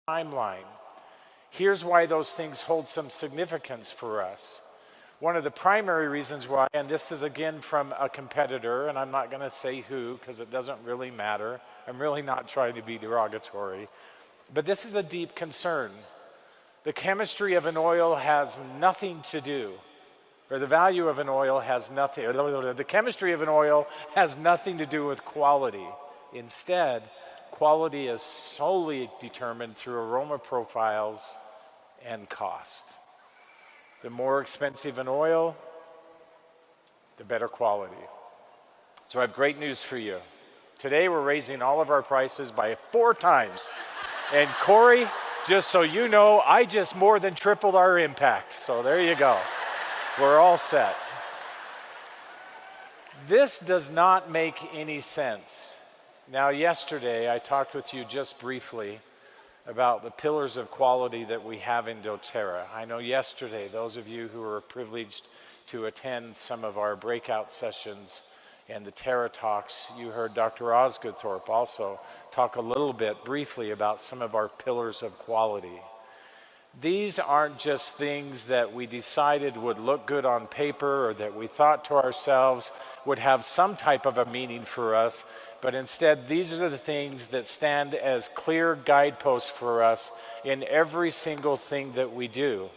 timeline. Here's why those things hold some significance for us. One of the primary reasons why, and this is again from a competitor, and I'm not going to say who because it doesn't really matter. I'm really not trying to be derogatory, but this is a deep concern. The chemistry of an oil has nothing to do, or the value of an oil has nothing, the chemistry of an oil has nothing to do with quality. Instead, quality is solely determined through aroma profiles and cost. The more expensive an oil, the better quality. So I have great news for you. Today we're raising all of our prices by 4 times. And Corey, just so you know, I just more than tripled our impact. So there you go. We're all set. This does not make any sense. Now, yesterday I talked with you just briefly about the pillars of quality that we have in dōterra. I know yesterday, those of you who were privileged to attend some of our breakout sessions and the Terra talks, you heard Dr. Osgoodthorpe also talk a little bit briefly about some of our pillars of quality. These aren't just things that we decided would look good on paper or that we thought to ourselves would have some type of a meaning for us, but instead these are the things that stand as clear guideposts for us in every single thing that we do.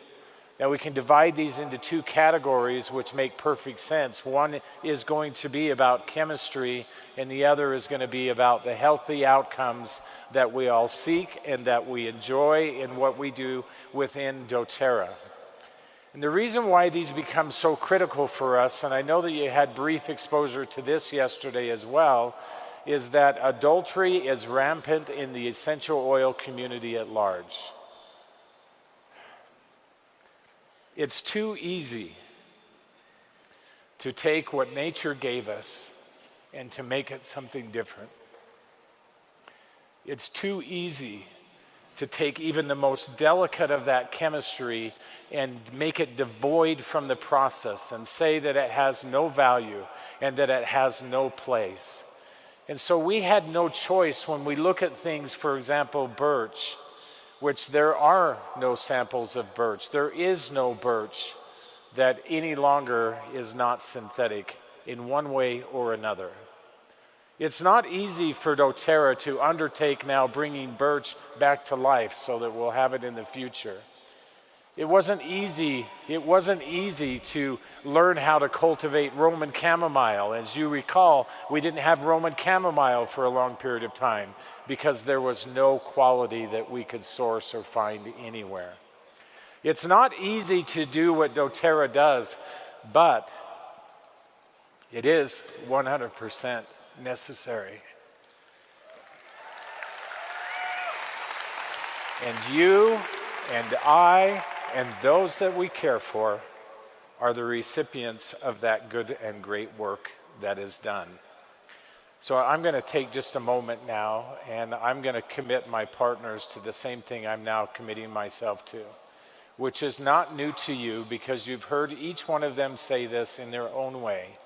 Now we can divide these into 2 categories which make perfect sense. One is going to be about chemistry and the other is going to be about the healthy outcomes that we all seek and that we enjoy in what we do within dōterra. And the reason why these become so critical for us, and I know that you had brief exposure to this yesterday as well, is that adultery is rampant in the essential oil community at large. It's too easy to take what nature gave us and to make it something different. It's too easy to take even the most delicate of that chemistry and make it devoid from the process and say that it has no value and that it has no place. And so we had no choice when we look at things, for example, birch, which there are no samples of birch. There is no birch that any longer is not synthetic in one way or another. It's not easy for dōterra to undertake now bringing birch back to life so that we'll have it in the future. It wasn't easy to learn how to cultivate Roman chamomile. As you recall, we didn't have Roman chamomile for a long period of time because there was no quality that we could source or find anywhere. It's not easy to do what dōterra does, but it is 100% necessary. And you and I and those that we care for are the recipients of that good and great work that is done. So I'm going to take just a moment now and I'm going to commit my partners to the same thing I'm now committing myself to, which is not new to you because you've heard each one of them say this in their own way.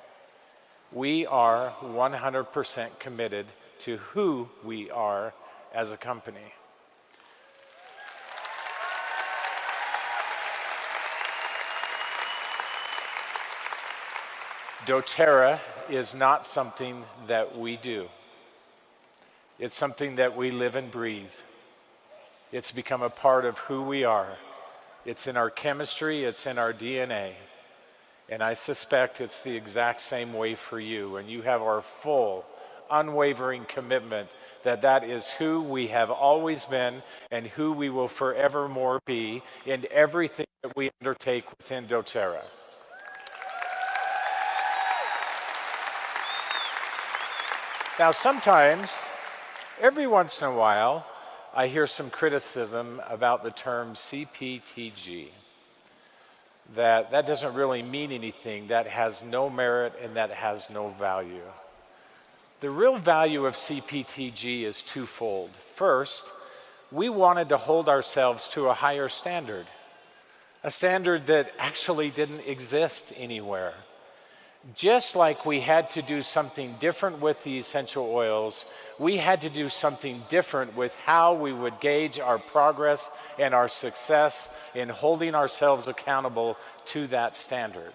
We are 100% committed to who we are as a company. dōterra is not something that we do. It's something that we live and breathe. It's become a part of who we are. It's in our chemistry, it's in our DNA. And I suspect it's the exact same way for you. And you have our full, unwavering commitment that that is who we have always been and who we will forevermore be in everything that we undertake within dōterra. Now sometimes, every once in a while, I hear some criticism about the term CPTG. That doesn't really mean anything, that has no merit and that has no value. The real value of CPTG is twofold. First, we wanted to hold ourselves to a higher standard, a standard that actually didn't exist anywhere. Just like we had to do something different with the essential oils, we had to do something different with how we would gauge our progress and our success in holding ourselves accountable to that standard.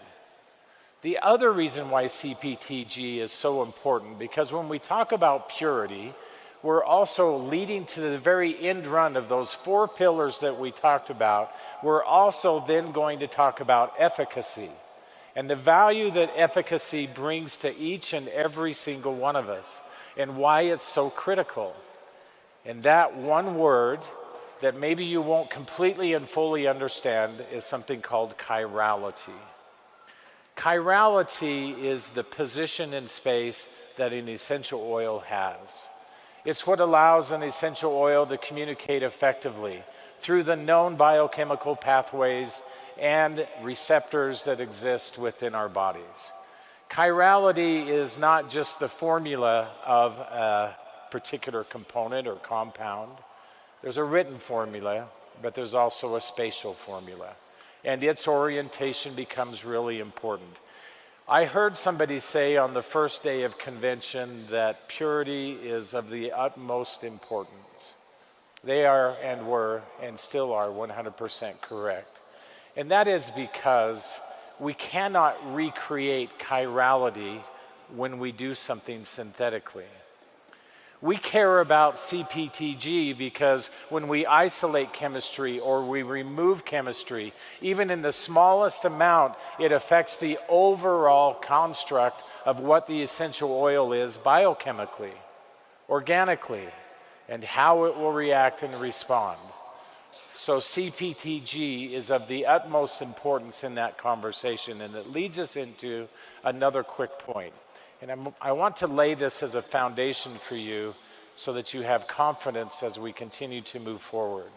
The other reason why CPTG is so important, because when we talk about purity, we're also leading to the very end run of those 4 pillars that we talked about. We're also then going to talk about efficacy and the value that efficacy brings to each and every single one of us and why it's so critical. And that one word that maybe you won't completely and fully understand is something called chirality. Chirality is the position in space that an essential oil has. It's what allows an essential oil to communicate effectively through the known biochemical pathways and receptors that exist within our bodies. Chirality is not just the formula of a particular component or compound. There's a written formula, but there's also a spatial formula, and its orientation becomes really important. I heard somebody say on the first day of convention that purity is of the utmost importance. They are and were and still are 100% correct. And that is because we cannot recreate chirality when we do something synthetically. We care about CPTG because when we isolate chemistry or we remove chemistry, even in the smallest amount, it affects the overall construct of what the essential oil is biochemically, organically, and how it will react and respond. So CPTG is of the utmost importance in that conversation, and it leads us into another quick point. And I want to lay this as a foundation for you so that you have confidence as we continue to move forward.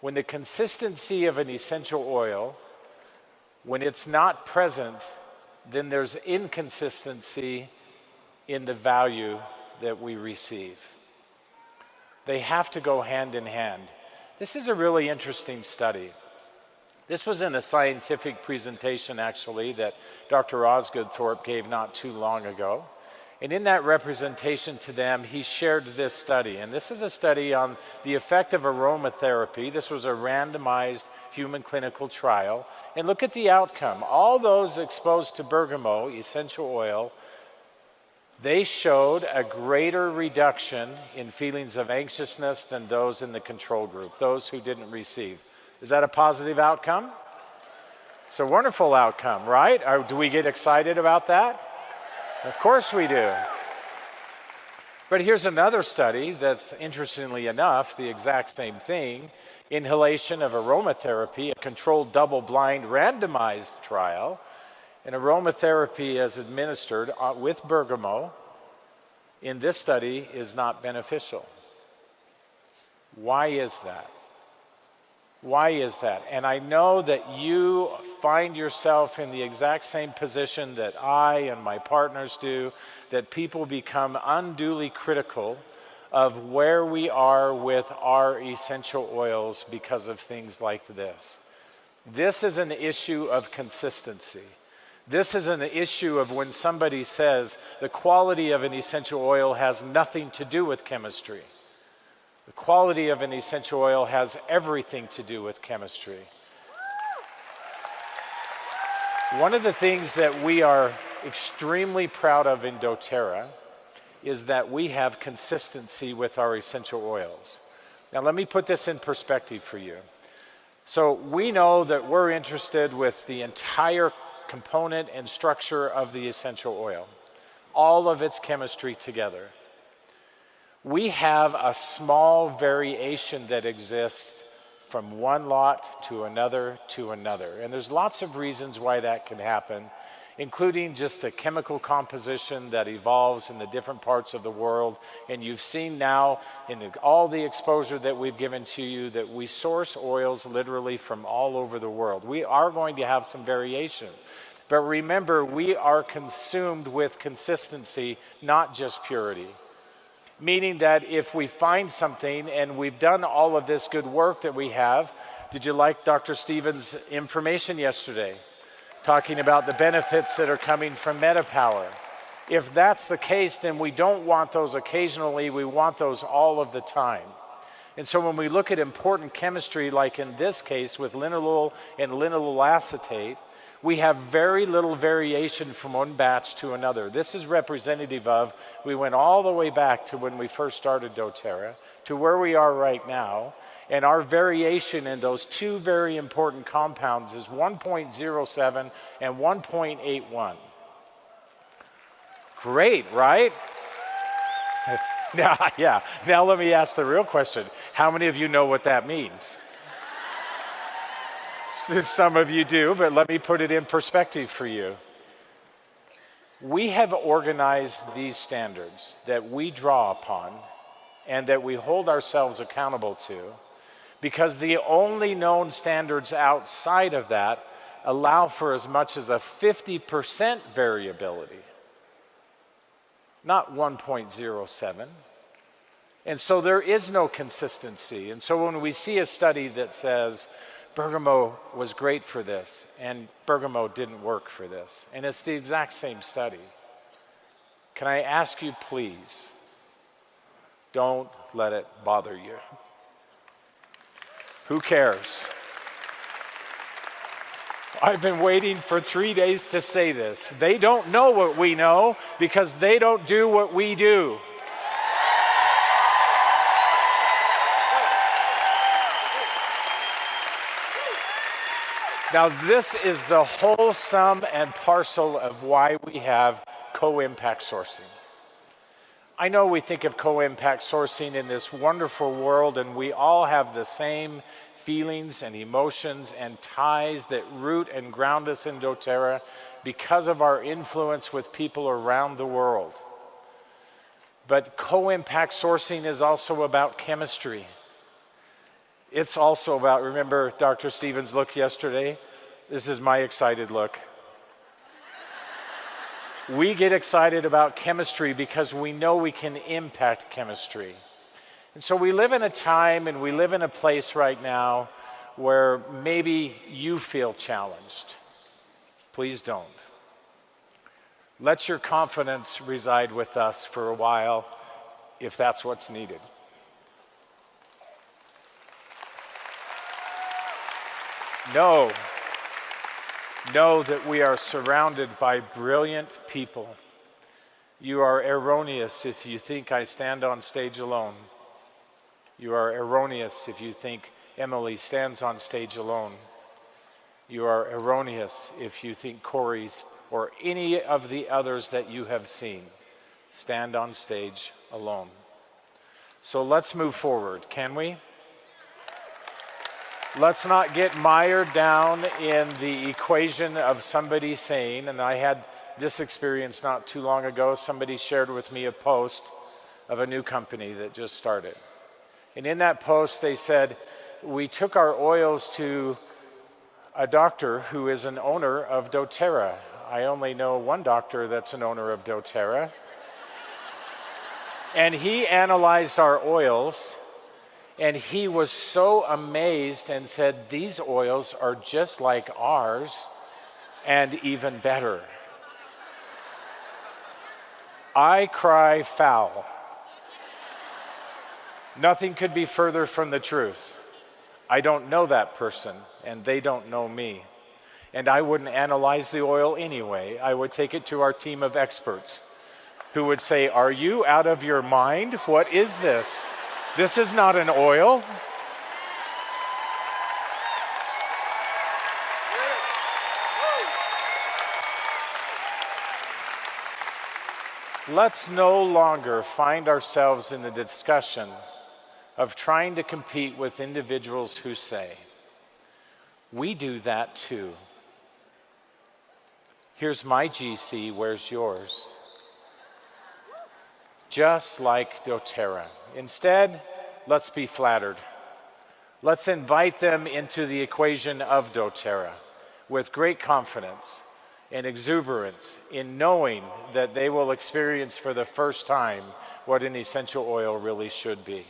When the consistency of an essential oil, when it's not present, then there's inconsistency in the value that we receive. They have to go hand in hand. This is a really interesting study. This was in a scientific presentation, actually, that Dr. Osgood Thorpe gave not too long ago. And in that representation to them, he shared this study. And this is a study on the effect of aromatherapy. This was a randomized human clinical trial. And look at the outcome. All those exposed to bergamot, essential oil, they showed a greater reduction in feelings of anxiousness than those in the control group, those who didn't receive. Is that a positive outcome? It's a wonderful outcome, right? Do we get excited about that? Of course we do. But here's another study that's, interestingly enough, the exact same thing. Inhalation of aromatherapy, a controlled double-blind randomized trial. And aromatherapy as administered with bergamot in this study is not beneficial. Why is that? Why is that? And I know that you find yourself in the exact same position that I and my partners do, that people become unduly critical of where we are with our essential oils because of things like this. This is an issue of consistency. This is an issue of when somebody says the quality of an essential oil has nothing to do with chemistry. The quality of an essential oil has everything to do with chemistry. One of the things that we are extremely proud of in dōterra is that we have consistency with our essential oils. Now let me put this in perspective for you. So we know that we're interested with the entire component and structure of the essential oil, all of its chemistry together. We have a small variation that exists from one lot to another to another. And there's lots of reasons why that can happen, including just the chemical composition that evolves in the different parts of the world. And you've seen now in all the exposure that we've given to you that we source oils literally from all over the world. We are going to have some variation. But remember, we are consumed with consistency, not just purity. Meaning that if we find something and we've done all of this good work that we have, did you like Dr. Stevens' information yesterday? Talking about the benefits that are coming from MetaPower. If that's the case, then we don't want those occasionally, we want those all of the time. And so when we look at important chemistry, like in this case with linalool and linalool acetate, we have very little variation from one batch to another. This is representative of, we went all the way back to when we first started dōterra, to where we are right now, and our variation in those two very important compounds is 1.07 and 1.81. Great, right? Now let me ask the real question. How many of you know what that means? Some of you do, but let me put it in perspective for you. We have organized these standards that we draw upon and that we hold ourselves accountable to, because the only known standards outside of that allow for as much as a 50% variability, not 1.07. And so there is no consistency. And so when we see a study that says, bergamot was great for this, and bergamot didn't work for this, and it's the exact same study. Can I ask you, please, don't let it bother you. Who cares? I've been waiting for 3 days to say this. They don't know what we know because they don't do what we do. Now, this is the whole sum and parcel of why we have co-impact sourcing. I know we think of co-impact sourcing in this wonderful world, and we all have the same feelings and emotions and ties that root and ground us in dōterra because of our influence with people around the world. But co-impact sourcing is also about chemistry. It's also about, remember Dr. Stevens' look yesterday? This is my excited look. We get excited about chemistry because we know we can impact chemistry. And so we live in a time and we live in a place right now where maybe you feel challenged. Please don't. Let your confidence reside with us for a while if that's what's needed. Know that we are surrounded by brilliant people. You are erroneous if you think I stand on stage alone. You are erroneous if you think Emily stands on stage alone. You are erroneous if you think Corey's or any of the others that you have seen stand on stage alone. So let's move forward, can we? Let's not get mired down in the equation of somebody saying, and I had this experience not too long ago, somebody shared with me a post of a new company that just started. And in that post they said, we took our oils to a doctor who is an owner of dōterra. I only know one doctor that's an owner of dōterra. And he analyzed our oils, and he was so amazed and said, these oils are just like ours and even better. I cry foul. Nothing could be further from the truth. I don't know that person, and they don't know me. And I wouldn't analyze the oil anyway. I would take it to our team of experts who would say, are you out of your mind? What is this? This is not an oil. Let's no longer find ourselves in the discussion of trying to compete with individuals who say, we do that too. Here's my GC, where's yours? Just like dōterra. Instead, let's be flattered. Let's invite them into the equation of dōterra with great confidence and exuberance in knowing that they will experience for the first time what an essential oil really should be.